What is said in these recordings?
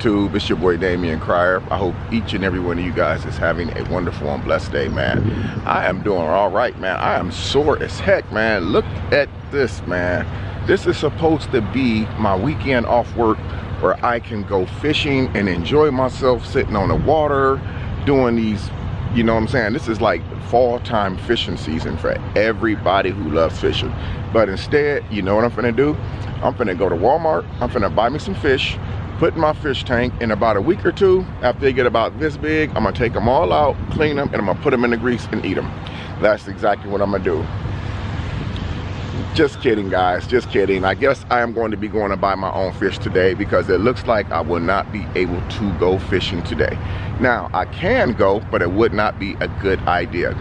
YouTube. It's your boy Damian Cryer. I hope each and every one of you guys is having a wonderful and blessed day, man. I am doing all right, man. I am sore as heck, man. Look at this, man. This is supposed to be my weekend off work where I can go fishing and enjoy myself sitting on the water doing these, you know what I'm saying? This is like fall time fishing season for everybody who loves fishing. But instead, you know what I'm finna do? I'm finna go to Walmart. I'm finna buy me some fish, put in my fish tank. In about a week or two, after they get about this big, I'm gonna take them all out, clean them, and I'm gonna put them in the grease and eat them. That's exactly what I'm gonna do. Just kidding, guys, just kidding. I guess I am going to be going to buy my own fish today because it looks like I will not be able to go fishing today. Now, I can go, but it would not be a good idea.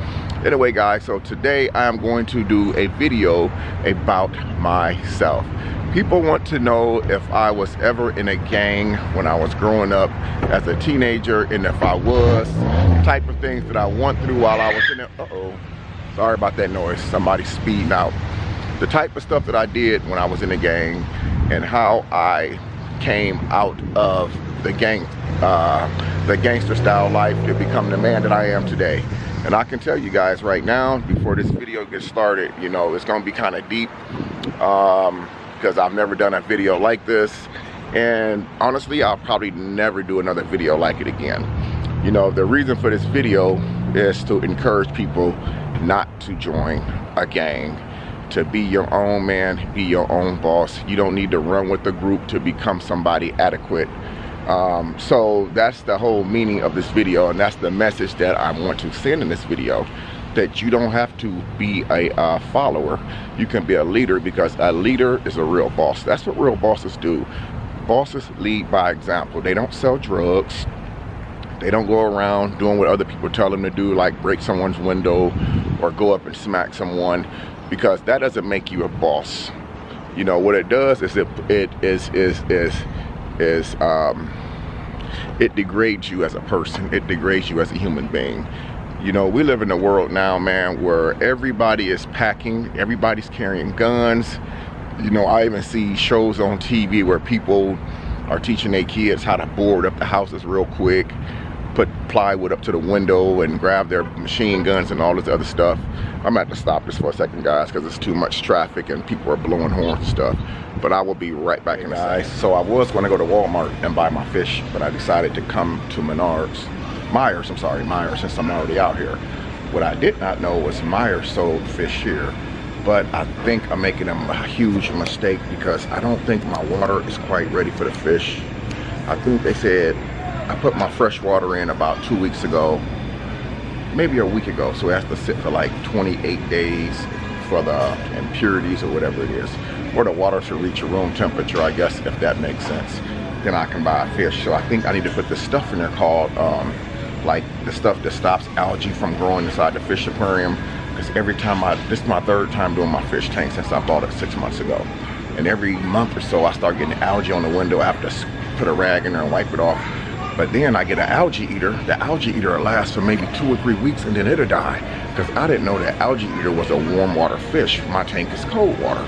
Anyway, guys, so today I am going to do a video about myself. People want to know if I was ever in a gang when I was growing up as a teenager, and if I was, the type of things that I went through while I was in it. Uh-oh, sorry about that noise, somebody's speeding out. The type of stuff that I did when I was in the gang and how I came out of the gangster style life to become the man that I am today. And I can tell you guys right now, before this video gets started, you know, it's gonna be kind of deep because I've never done a video like this. And honestly, I'll probably never do another video like it again. You know, the reason for this video is to encourage people not to join a gang, to be your own man, be your own boss. You don't need to run with the group to become somebody adequate. So that's the whole meaning of this video, and that's the message that I want to send in this video, that you don't have to be a follower. You can be a leader, because a leader is a real boss. That's what real bosses do. Bosses lead by example. They don't sell drugs. They don't go around doing what other people tell them to do, like break someone's window or go up and smack someone, because that doesn't make you a boss. You know what it does is it degrades you as a person. It degrades you as a human being. You know, we live in a world now, man, where everybody is packing, everybody's carrying guns. You know, I even see shows on TV where people are teaching their kids how to board up the houses real quick, put plywood up to the window and grab their machine guns and all this other stuff. I'm gonna have to stop this for a second, guys, because it's too much traffic and people are blowing horns and stuff. But I will be right back in a second. So I was gonna go to Walmart and buy my fish, but I decided to come to Myers, since I'm already out here. What I did not know was Myers sold fish here. But I think I'm making a huge mistake, because I don't think my water is quite ready for the fish. I think they said I put my fresh water in about 2 weeks ago, maybe a week ago, so it has to sit for like 28 days for the impurities or whatever it is, or the water to reach a room temperature, I guess, if that makes sense. Then I can buy a fish. So I think I need to put this stuff in there called like the stuff that stops algae from growing inside the fish aquarium, because every time this is my third time doing my fish tank since I bought it 6 months ago, and every month or so I start getting algae on the window. I have to put a rag in there and wipe it off. But then I get an algae eater. The algae eater will last for maybe 2 or 3 weeks and then it'll die, because I didn't know that algae eater was a warm water fish. My tank is cold water.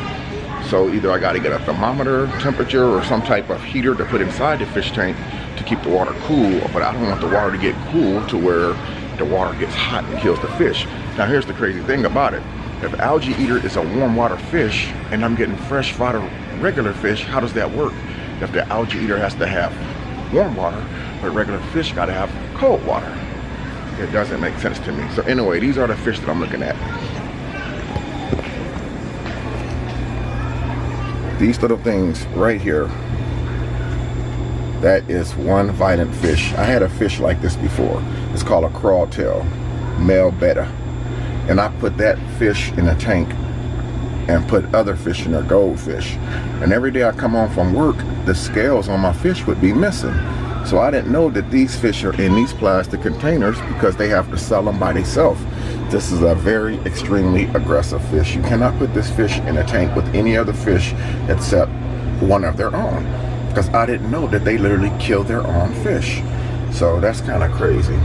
So either I gotta get a thermometer temperature or some type of heater to put inside the fish tank to keep the water cool, but I don't want the water to get cool to where the water gets hot and kills the fish. Now here's the crazy thing about it. If algae eater is a warm water fish and I'm getting fresh water regular fish, how does that work? If the algae eater has to have warm water, but regular fish gotta have cold water. It doesn't make sense to me. So anyway, these are the fish that I'm looking at. These little things right here, that is one violent fish. I had a fish like this before. It's called a crawtail, male betta. And I put that fish in a tank and put other fish in there, goldfish. And every day I come home from work, the scales on my fish would be missing. So I didn't know that these fish are in these plastic containers, because they have to sell them by themselves. This is a very extremely aggressive fish. You cannot put this fish in a tank with any other fish except one of their own, because I didn't know that they literally kill their own fish. So that's kind of crazy.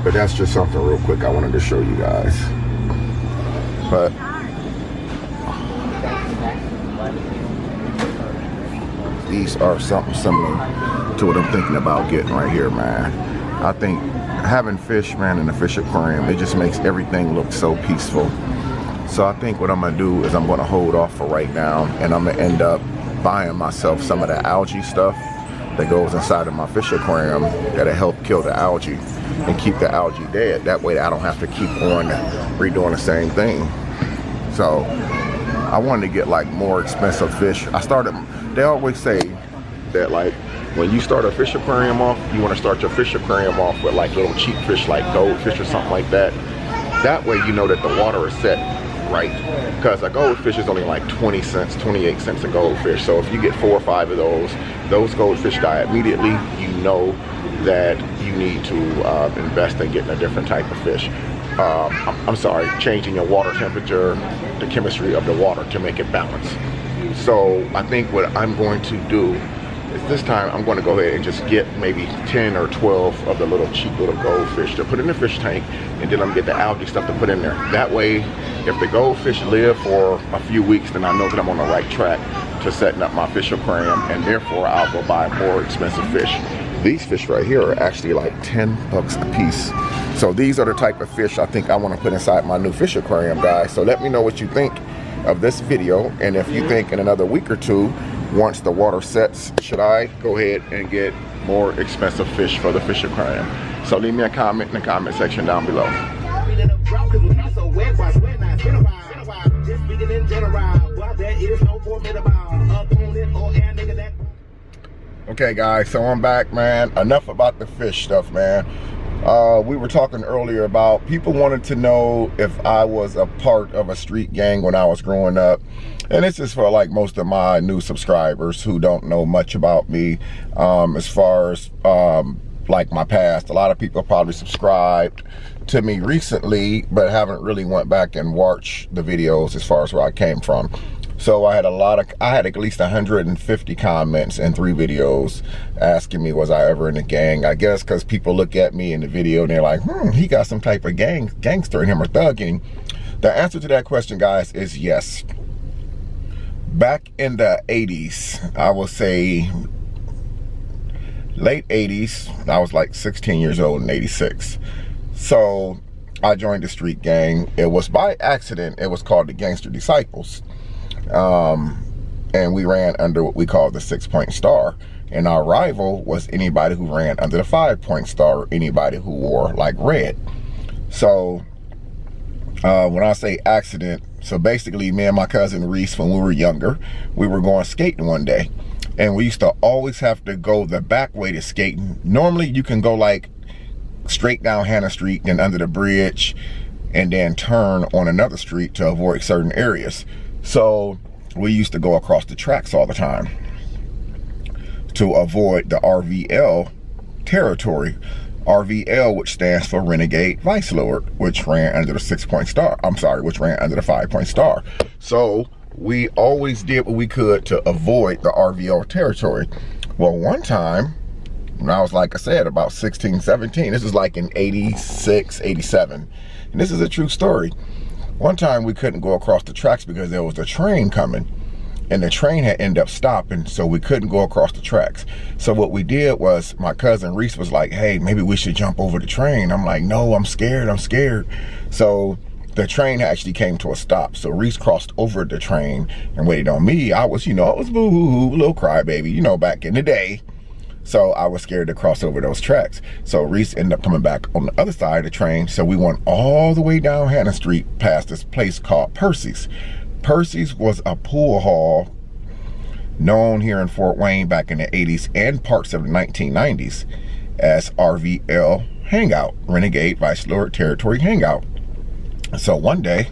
But that's just something real quick I wanted to show you guys. But these are something similar to what I'm thinking about getting right here, man. I think having fish, man, in a fish aquarium, it just makes everything look so peaceful. So I think what I'm gonna do is I'm gonna hold off for right now, and I'm gonna end up buying myself some of the algae stuff that goes inside of my fish aquarium that'll help kill the algae and keep the algae dead. That way I don't have to keep on redoing the same thing. So I wanted to get like more expensive fish. They always say that like when you start a fish aquarium off, you want to start your fish aquarium off with like little cheap fish like goldfish or something like that. That way you know that the water is set right, because a goldfish is only like 20 cents, 28 cents a goldfish. So if you get 4 or 5 of those goldfish die immediately, you know that you need to invest in getting a different type of fish. I'm sorry, changing your water temperature, the chemistry of the water to make it balance. So I think what I'm going to do is this time I'm going to go ahead and just get maybe 10 or 12 of the little cheap little goldfish to put in the fish tank, and then I'm going to get the algae stuff to put in there. That way, if the goldfish live for a few weeks, then I know that I'm on the right track to setting up my fish aquarium, and therefore I'll go buy more expensive fish. These fish right here are actually like 10 bucks a piece. So these are the type of fish I think I want to put inside my new fish aquarium, guys. So let me know what you think of this video, and if you think in another week or two, once the water sets, should I go ahead and get more expensive fish for the fish aquarium? So leave me a comment in the comment section down below. Okay guys, so I'm back, man. Enough about the fish stuff, man. We were talking earlier about people wanted to know if I was a part of a street gang when I was growing up. And this is for like most of my new subscribers who don't know much about me as far as like my past. A lot of people probably subscribed to me recently but haven't really went back and watched the videos as far as where I came from. So I had at least 150 comments in 3 videos asking me, was I ever in a gang? I guess because people look at me in the video and they're like, he got some type of gangster in him or thugging. The answer to that question, guys, is yes. Back in the 80s, I will say late 80s, I was like 16 years old in 86. So I joined the street gang. It was by accident. It was called the Gangster Disciples. And we ran under what we call the 6-point star, and our rival was anybody who ran under the 5-point star, or anybody who wore like red. So when I say accident, so basically me and my cousin Reese, when we were younger, we were going skating one day, and we used to always have to go the back way to skating. Normally you can go like straight down Hannah Street, then under the bridge, and then turn on another street to avoid certain areas. So we used to go across the tracks all the time to avoid the RVL territory. RVL, which stands for Renegade Vice Lord, which ran under the 6-point star. I'm sorry, which ran under the 5-point star. So we always did what we could to avoid the RVL territory. Well, one time, when I was, like I said, about 16, 17, this is like in 86, 87, and this is a true story. One time we couldn't go across the tracks because there was a train coming, and the train had ended up stopping, so we couldn't go across the tracks. So what we did was, my cousin Reese was like, hey, maybe we should jump over the train. I'm like, no, I'm scared. So the train actually came to a stop. So Reese crossed over the train and waited on me. I was boo-hoo-hoo, little crybaby, back in the day. So I was scared to cross over those tracks. So Reese ended up coming back on the other side of the train. So we went all the way down Hannah Street past this place called Percy's. Percy's was a pool hall known here in Fort Wayne back in the 80s and parts of the 1990s as RVL Hangout, Renegade Vice Lord Territory Hangout. So one day,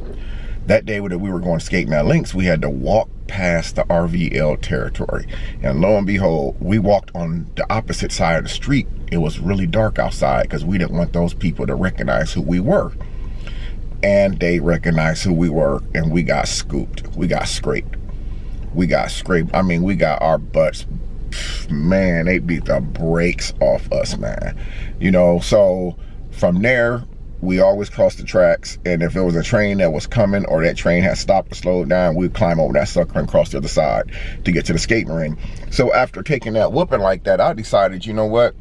that day that we were going skating at Links, we had to walk past the RVL territory, and lo and behold, we walked on the opposite side of the street. It was really dark outside because we didn't want those people to recognize who we were, and they recognized who we were, and we got scooped. We got scraped. I mean, we got our butts, man, they beat the brakes off us, man. So from there we always crossed the tracks, and if there was a train that was coming or that train had stopped or slowed down, we'd climb over that sucker and cross the other side to get to the skating ring. So after taking that whooping like that, I decided, you know what,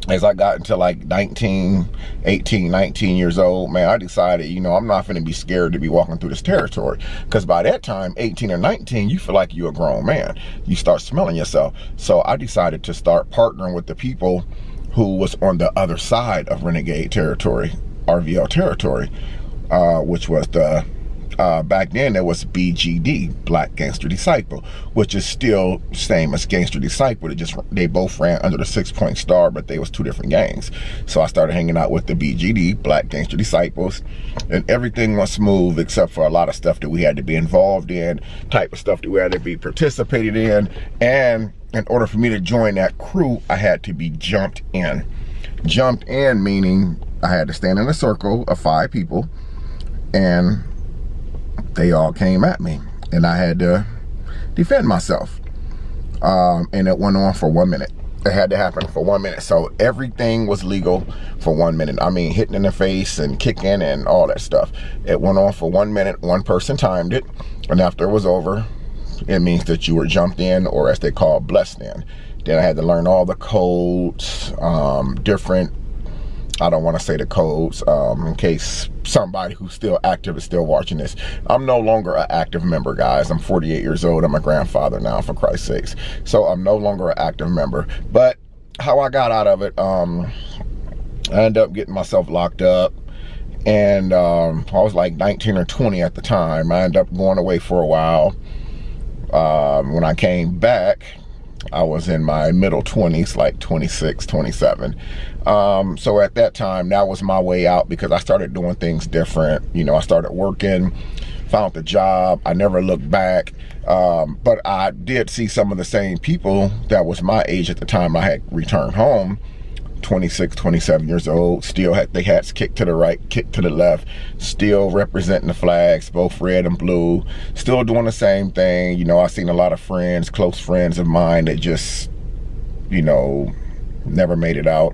as I got into like 18, 19 years old, man, I decided, you know, I'm not going to be scared to be walking through this territory. Because by that time, 18 or 19, you feel like you're a grown man. You start smelling yourself. So I decided to start partnering with the people who was on the other side of renegade territory, RVL territory, which was the, back then there was BGD, Black Gangster Disciple, which is still same as Gangster Disciple. They both ran under the 6 Point Star, but they was two different gangs. So I started hanging out with the BGD, Black Gangster Disciples, and everything was smooth except for a lot of stuff that we had to be involved in, type of stuff that we had to be participated in. And in order for me to join that crew, I had to be jumped in. Jumped in meaning I had to stand in a circle of 5 people, and they all came at me, and I had to defend myself. And it went on for 1 minute. It had to happen for 1 minute. So everything was legal for 1 minute. I mean, hitting in the face and kicking and all that stuff. It went on for 1 minute. One person timed it, and after it was over, it means that you were jumped in, or as they call, blessed in. Then I had to learn all the codes, different, I don't want to say the codes, in case somebody who's still active is still watching this. I'm no longer an active member, guys. I'm 48 years old. I'm a grandfather now, for Christ's sakes. So I'm no longer an active member. But how I got out of it, I ended up getting myself locked up. And I was like 19 or 20 at the time. I ended up going away for a while. When I came back, I was in my middle 20s, like 26, 27. So at that time, that was my way out, because I started doing things different. You know, I started working, found the job. I never looked back. But I did see some of the same people that was my age at the time. I had returned home, 26, 27 years old, still had the hats kicked to the right, kicked to the left, still representing the flags, both red and blue, still doing the same thing. You know, I've seen a lot of friends, close friends of mine that just, you know, never made it out.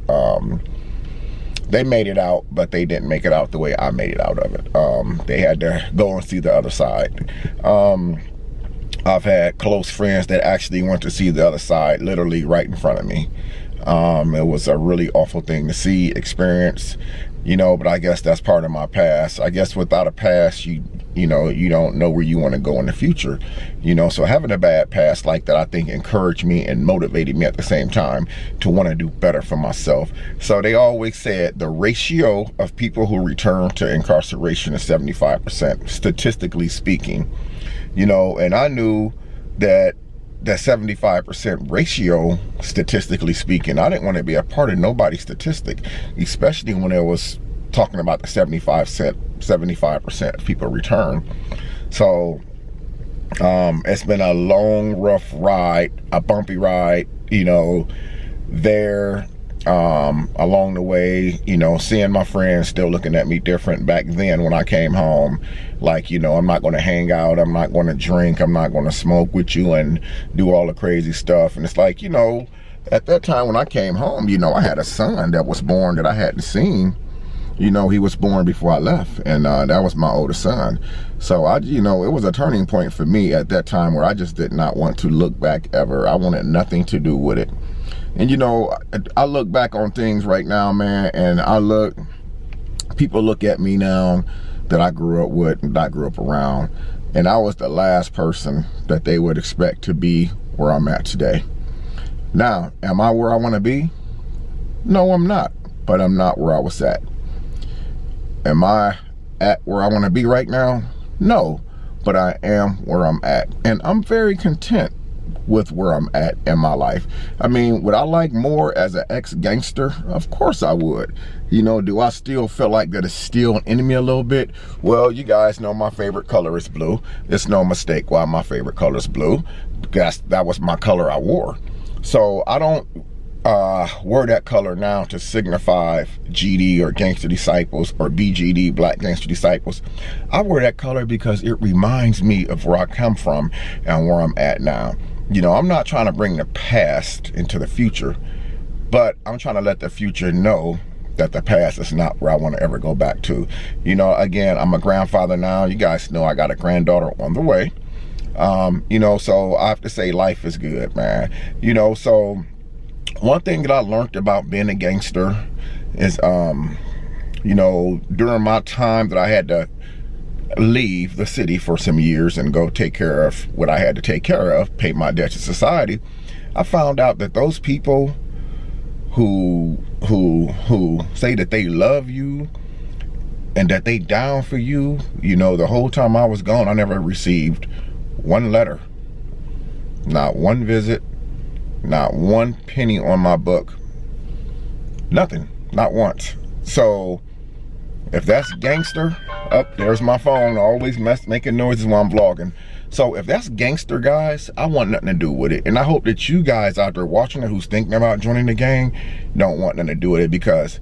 They made it out, but they didn't make it out the way I made it out of it. They had to go and see the other side. I've had close friends that actually went to see the other side literally right in front of me. It was a really awful thing to see, experience, you know, but I guess that's part of my past. I guess without a past, you know, you don't know where you want to go in the future, you know. So having a bad past like that, I think encouraged me and motivated me at the same time to want to do better for myself. So they always said the ratio of people who return to incarceration is 75%, statistically speaking, you know. And I knew that 75% ratio, statistically speaking, I didn't want to be a part of nobody's statistic, especially when it was talking about the 75% of people return. So it's been a long, rough ride, a bumpy ride, you know, there. Along the way, you know, seeing my friends still looking at me different back then when I came home. Like, you know, I'm not going to hang out, I'm not going to drink, I'm not going to smoke with you and do all the crazy stuff. And it's like, you know, at that time when I came home, you know, I had a son that was born that I hadn't seen. You know, he was born before I left, and that was my oldest son. So you know, it was a turning point for me at that time where I just did not want to look back ever. I wanted nothing to do with it. And you know, I look back on things right now, man, and people look at me now that I grew up with and I grew up around, and I was the last person that they would expect to be where I'm at today. Now, am I where I want to be? No, I'm not, but I'm not where I was at. Am I at where I want to be right now? No, but I am where I'm at, and I'm very content with where I'm at in my life. I mean, would I like more as an ex-gangster? Of course I would. You know, do I still feel like that it's still an enemy a little bit? Well, you guys know my favorite color is blue. It's no mistake why my favorite color is blue, because that was my color I wore. So I don't wear that color now to signify GD or Gangster Disciples or BGD, Black Gangster Disciples. I wear that color because it reminds me of where I come from and where I'm at now. You know, I'm not trying to bring the past into the future, but I'm trying to let the future know that the past is not where I want to ever go back to. You know, again, I'm a grandfather now. You guys know I got a granddaughter on the way. You know, so I have to say life is good, man. You know, so one thing that I learned about being a gangster is, you know, during my time that I had to leave the city for some years and go take care of what I had to take care of, pay my debt to society, I found out that those people who say that they love you and that they down for you, you know, the whole time I was gone, I never received one letter, not one visit, not one penny on my book, nothing, not once. So if that's gangster, up there's my phone always making noises while I'm vlogging. So if that's gangster, guys, I want nothing to do with it. And I hope that you guys out there watching it who's thinking about joining the gang don't want nothing to do with it, because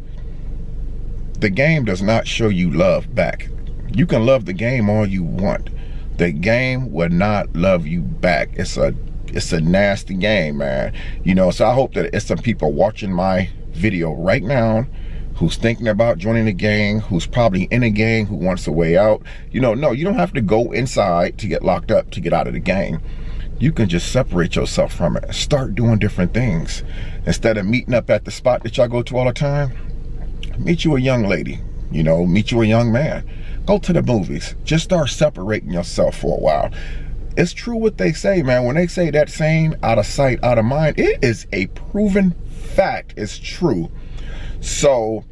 the game does not show you love back. You can love the game all you want. The game will not love you back. It's a nasty game, man. You know, so I hope that it's some people watching my video right now who's thinking about joining the gang, who's probably in a gang, who wants a way out. You know, no, you don't have to go inside to get locked up to get out of the gang. You can just separate yourself from it and start doing different things. Instead of meeting up at the spot that y'all go to all the time, meet you a young lady, you know, meet you a young man. Go to the movies. Just start separating yourself for a while. It's true what they say, man. When they say that saying, out of sight, out of mind, it is a proven fact. It's true. So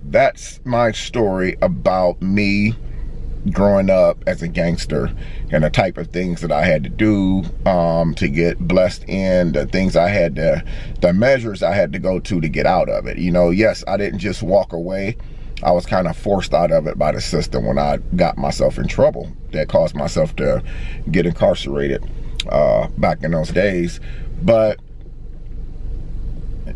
that's my story about me growing up as a gangster and the type of things that I had to do to get blessed in, the things I had to, the measures I had to go to get out of it. You know, yes, I didn't just walk away. I was kind of forced out of it by the system when I got myself in trouble. That caused myself to get incarcerated back in those days. But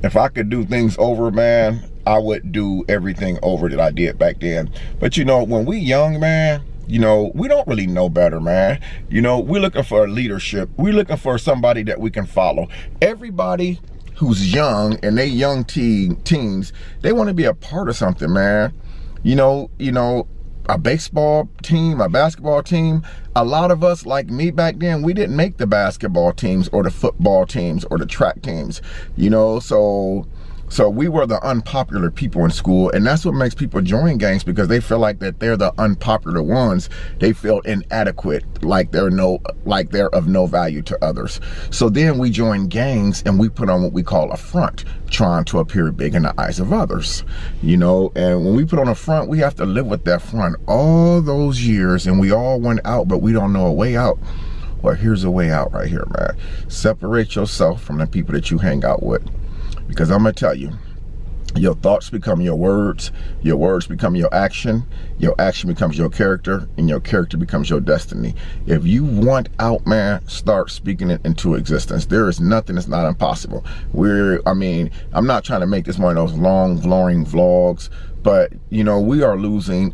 if I could do things over, man, I would do everything over that I did back then. But you know, when we young, man, you know, we don't really know better, man. You know, we're looking for leadership. We're looking for somebody that we can follow. Everybody who's young and they young teens, they want to be a part of something, man. You know, a baseball team, a basketball team. A lot of us, like me back then, we didn't make the basketball teams or the football teams or the track teams, you know, so we were the unpopular people in school, and that's what makes people join gangs, because they feel like that they're the unpopular ones. They feel inadequate, like they're of no value to others. So then we join gangs and we put on what we call a front, trying to appear big in the eyes of others, you know. And when we put on a front, we have to live with that front all those years, and we all went out, but we don't know a way out. Well, here's a way out right here, man. Separate yourself from the people that you hang out with. Because I'm going to tell you, your thoughts become your words become your action becomes your character, and your character becomes your destiny. If you want out, man, start speaking it into existence. There is nothing that's not impossible. I'm not trying to make this one of those long, boring vlogs, but, you know, we are losing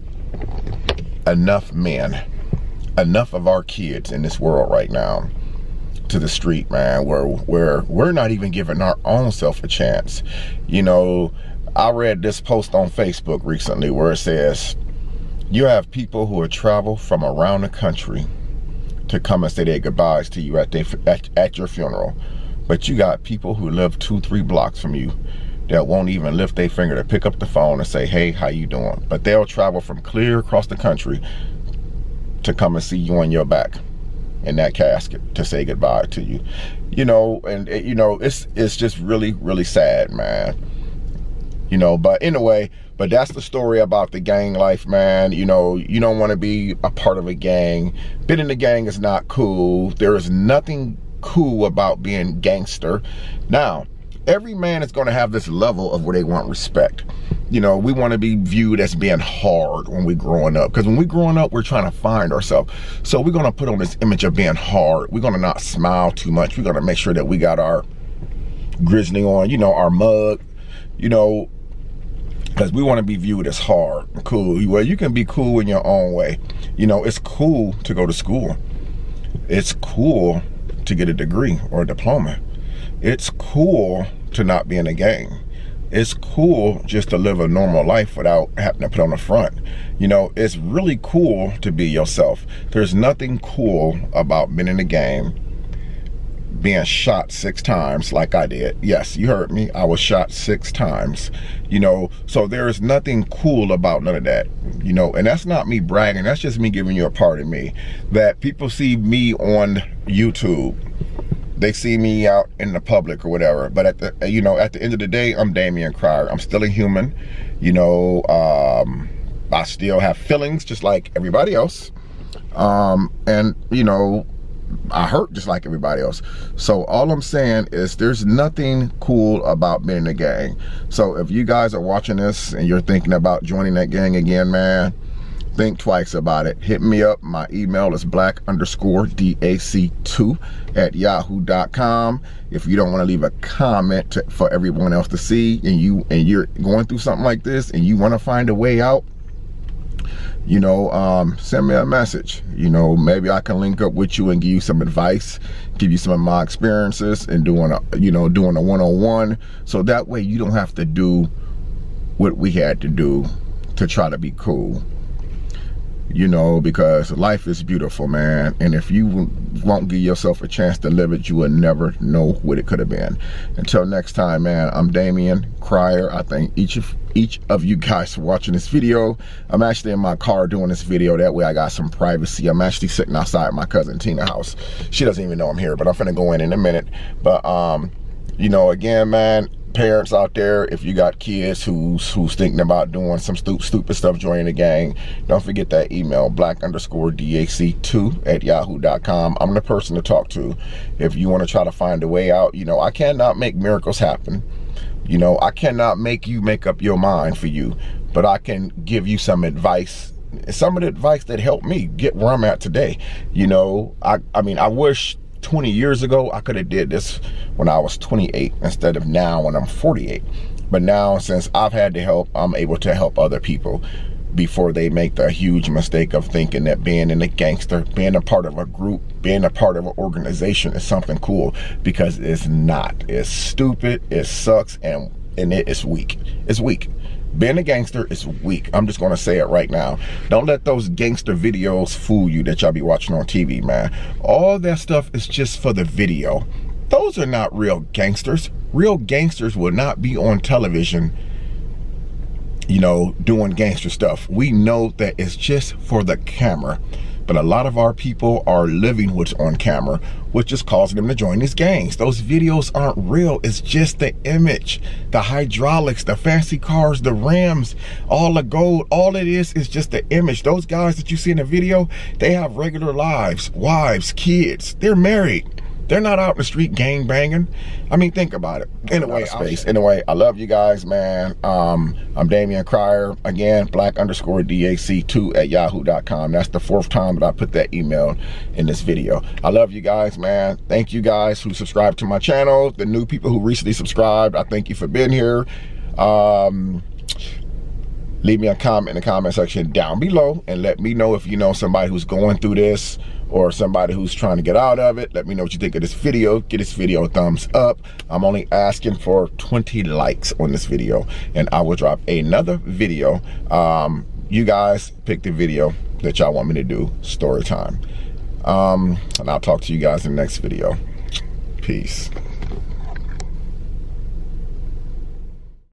enough men, enough of our kids in this world right now to the street, man, where we're not even giving our own self a chance. You know, I read this post on Facebook recently where it says, you have people who have traveled from around the country to come and say their goodbyes to you at your funeral, but you got people who live 2-3 blocks from you that won't even lift their finger to pick up the phone and say, hey, how you doing? But they'll travel from clear across the country to come and see you on your back in that casket to say goodbye to you. You know, and you know, it's just really, really sad, man. You know, but anyway, but that's the story about the gang life, man. You know, you don't want to be a part of a gang. Being in the gang is not cool. There is nothing cool about being gangster. Now, every man is going to have this level of where they want respect. You know, we want to be viewed as being hard when we're growing up, because when we're growing up, we're trying to find ourselves. So we're going to put on this image of being hard. We're going to not smile too much. We're going to make sure that we got our grizzly on, you know, our mug, you know, because we want to be viewed as hard and cool. Well, you can be cool in your own way. You know, it's cool to go to school. It's cool to get a degree or a diploma. It's cool to not be in a gang. it's cool just to live a normal life without having to put on a front. You know, it's really cool to be yourself. There's nothing cool about being in the game, being shot 6 times like I did. Yes, you heard me. I was shot 6 times. You know, so there's nothing cool about none of that. You know, and that's not me bragging. That's just me giving you a part of me. That people see me on YouTube. They see me out in the public or whatever. But at the, you know, at the end of the day, I'm Damian Cryer. I'm still a human. You know, I still have feelings just like everybody else. And, you know, I hurt just like everybody else. So all I'm saying is there's nothing cool about being in a gang. So if you guys are watching this and you're thinking about joining that gang again, man, think twice about it. Hit me up. My email is black_DAC2@yahoo.com. If you don't want to leave a comment for everyone else to see, and you're going through something like this and you want to find a way out, you know, send me a message. You know, maybe I can link up with you and give you some advice, give you some of my experiences, and doing a one-on-one, so that way you don't have to do what we had to do to try to be cool. You know, because life is beautiful, man, and if you won't give yourself a chance to live it, you will never know what it could have been. Until next time, man, I'm Damian Cryer. I thank each of you guys for watching this video. I'm actually in my car doing this video. That way I got some privacy. I'm actually sitting outside my cousin Tina's house. She doesn't even know I'm here, but I'm finna go in a minute. But you know, again, man, parents out there, if you got kids who's thinking about doing some stupid stuff, joining the gang, don't forget that email, black_DAC2@yahoo.com. I'm the person to talk to if you want to try to find a way out. You know, I cannot make miracles happen. You know, I cannot make you make up your mind for you, but I can give you some advice, some of the advice that helped me get where I'm at today. You know, I mean, I wish 20 years ago I could have did this when I was 28 instead of now when I'm 48. But now, since I've had to help, I'm able to help other people before they make the huge mistake of thinking that being in a gangster, being a part of a group, being a part of an organization is something cool, because it's not. It's stupid, it sucks, and it is weak. It's weak. Being a gangster is weak. I'm just gonna say it right now. Don't let those gangster videos fool you that y'all be watching on TV, man. All that stuff is just for the video. Those are not real gangsters. Real gangsters will not be on television, you know, doing gangster stuff. We know that it's just for the camera. But a lot of our people are living what's on camera, which is causing them to join these gangs. Those videos aren't real. It's just the image, the hydraulics, the fancy cars, the rims, all the gold. All it is just the image. Those guys that you see in the video, they have regular lives, wives, kids. They're married. They're not out in the street gang banging. I mean, think about it. Anyway, I love you guys, man. I'm Damian Cryer. Again, black_DAC2@yahoo.com. That's the 4th time that I put that email in this video. I love you guys, man. Thank you guys who subscribed to my channel. The new people who recently subscribed, I thank you for being here. Leave me a comment in the comment section down below and let me know if you know somebody who's going through this or somebody who's trying to get out of it. Let me know what you think of this video. Give this video a thumbs up. I'm only asking for 20 likes on this video, and I will drop another video. You guys pick the video that y'all want me to do, story time. And I'll talk to you guys in the next video. Peace.